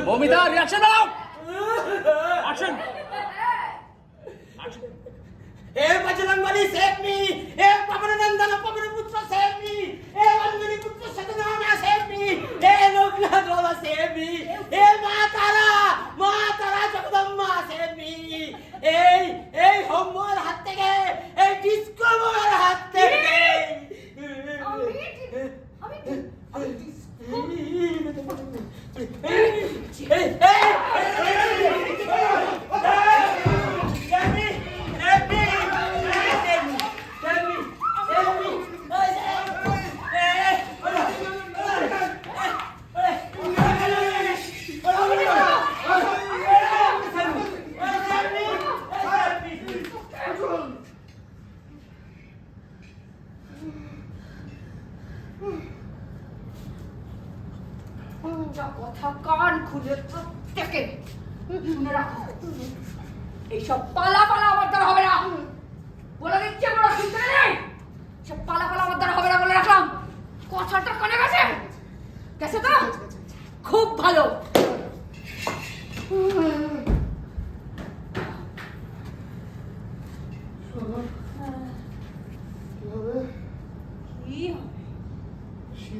Moumita reaction দাও action हे Bajrangbali save me हे पवन नंदन पवन पुत्र save me हे अंजनी पुत्र सतनामा सेव मी हे लोकनाथ बाबा सेव मी हे मां तारा जगदम्बा सेव मी এই হোমর হাত থেকে এই ডিস্কো মোর হাত থেকে আমি কথা কান খুলে প্রত্যেকে শুনে রাখো, এইসব পালা আমার দ্বারা হবে না বলে দিচ্ছে। আমরা শুনতে নেই, সব পালা আমার দ্বারা হবে না বলে রাখলাম। কথাটা কানে গেছে গেছে তো? খুব ভালো। শোনো